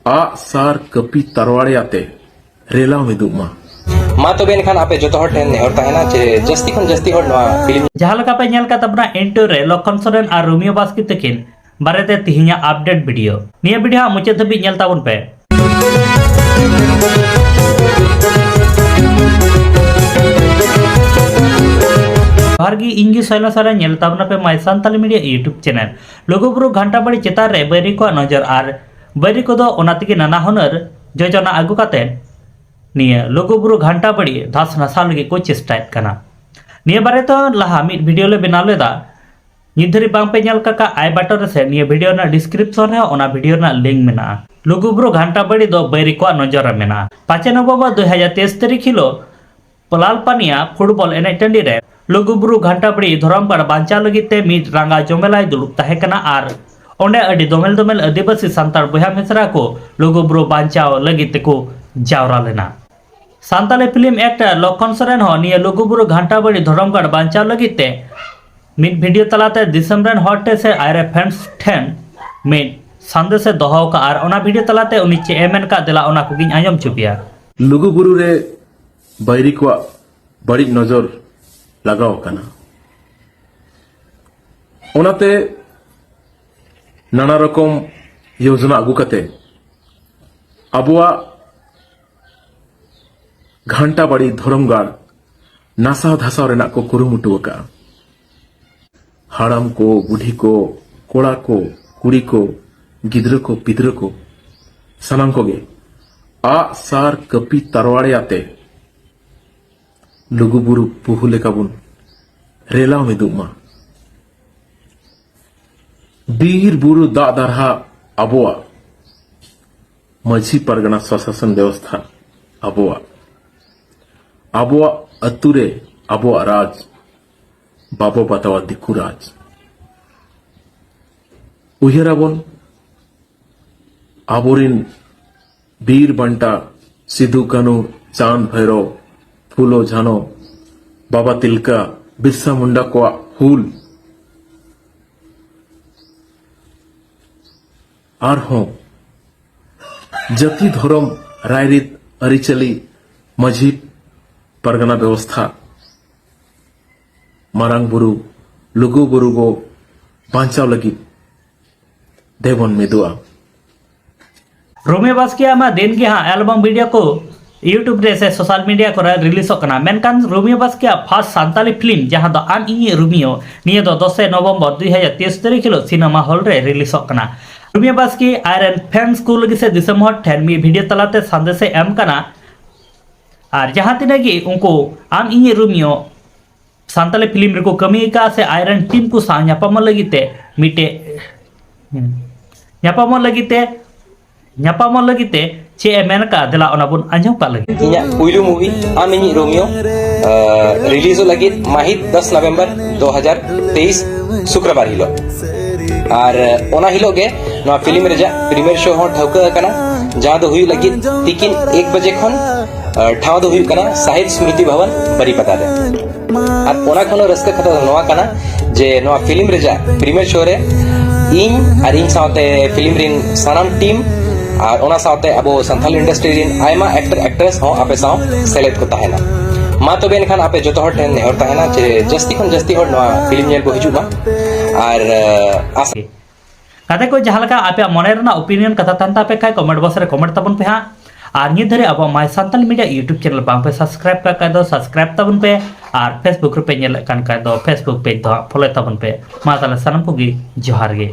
आग सार कपी तरवाड़े आते रेला मिदुग मा तो बेनखान आपे जो हर ठेन नेहर ताहेना चे जस्ती खन जस्ती हर नवा फिल्म जहां लगा पे नेल का तबना एंटो रे लखन सोरेन और रोमियो बास्की तकिन बारेते तिहिया अपडेट वीडियो निया वीडियो मुचाद धबी नेल ताबन पे भारगी इंगी सैला सारा नेल ताबना पे my Santali media YouTube channel Luguburu Ghanta Bari चितार रे बैरी को नजर और बैरी को दो ओनातिकी नाना हुनर जोजना आगु काते निया लोगोबुरु घंटा बड़ी धास नसा लगी को चेष्टायत कना निया बारे तो लहा मिड वीडियो ले बनाव लेदा निधरी बांग पे नेल काका आई बटन से निया वीडियो ना डिस्क्रिप्शन रे ओना वीडियो ना लिंक मेना लोगोबुरु घंटा बड़ी दो बैरी को नजर रे मेना 5 नवंबर 2023 तारीख हिलो पलालपानिया फुटबॉल एने टंडी रे लोगोबुरु घंटा बड़ी धरमगढ़ बांचा लगिते मिड रंगा जमेलाई दुलुप ताहे कना आर ओंडे अडी दोमेल दोमेल आदिवासी सांतार बया मेसरा को लोगोबुरु बांचाव लगिते को जावरा लेना सांताली फिल्म एक्टर लखन सोरेन हो निया लोगोबुरु घंटा बड़ी धरमगढ़ बांचाव लगिते मिड वीडियो तलाते दिसम रेन हॉटे से आयरे फैंस ठेन मिड संदेश से दोहाव का आर ओना वीडियो तलाते उनी चे एमएन का दिला ओना को गिन आंजम चुपिया लुगुबुरु रे बैरी को बड़ी नजर लगाव कना ओनाते नाना रकम योजना आगु कते अबुआ घंटा बड़ी धरमगढ़ नासाव धासाव रेना को कुरुमुटु का हाड़ाम को बुढ़ी को कोड़ा को कुड़ी को गिद्र को पिद्र को सनाम को गे आ सार कपी तरवाड़े आते लुगुबुरु पुहु लेकाबुन रेला मिदुमा बीर बुरु दा दारहा अबुआ मझी परगना स्वशासन व्यवस्था अबुआ अबुआ अतुरे अबुआ राज बाबो बतावा दिकु राज उयराबन आबोरिन बीर बंटा सिधु कानू चांद भैरव फूलो झानो बाबा तिलका बिरसा मुंडा को हुल आर हों जति धर्म रायरीत अरिचली मझी परगना व्यवस्था मारांग बुरु लुगु बुरु को बांचाव लगी देवन मिदुआ रोमियो बास्किया मा दिन के हाँ एल्बम वीडियो को यूट्यूब रे से सोशल मीडिया को रिलीज होकना मेनकान रोमियो बास्किया फर्स्ट सांताली फिल्म जहां दो आन इनी रोमियो निये दो 10 नवंबर 2023 तारीख हिलो सिनेमा हॉल रे release होकना Romeo Baski iron fans को लगी से दिसंबर 10 मी वीडियो तलाते संदेश एम कना और जहां तिनगी उनको आन इनी रोमियो सांताली फिल्म रे को कमी का से आयरन टीम को सा ᱧᱟᱯᱟᱢ लगिते मिटे ᱧᱟᱯᱟᱢ लगिते चे एमएन का दिला ओनाबुन आंजम का लगी इया पुइलु मूवी आमिनी रोमियो रिलीज लगी माहित 10 नवंबर 2023 शुक्रवार हिलो और ओना हिलो गे नवा फिल्म रेजा प्रीमियर शो हो ठौका कना जहां दो हुई लगी तिकिन 1 बजे खन ठाव दो हुई कना साहित्य स्मृति भवन बरीपदा रे और ओना खनो रस्का खता नवा कना जे नवा फिल्म रेजा प्रीमियर शो रे इन और इन साथे फिल्म रिन सानाम टीम और ओना साथे अबो संथाल इंडस्ट्री रिन आयमा एक्टर एक्ट्रेस हो आपे साव सेलेक्ट को ताहेना मा तो बेनखान आपे जो हर ठेन नेहर ताहेना जे जस्ती खन जस्ती हर नवा फिल्म नेल को हिजुमा और आस कते को जहां लका आपे मने रना ओपिनियन कथा तंता पे काय कमेंट बॉक्स रे कमेंट तबन पे हां और नि धरे अब my Santal media YouTube channel बांग पे सब्सक्राइब का दो सब्सक्राइब तबन पे और फेसबुक रे पे नेल कान का दो फेसबुक पेज दो फॉलो तबन पे मा ताले सनम को गी जोहार गे।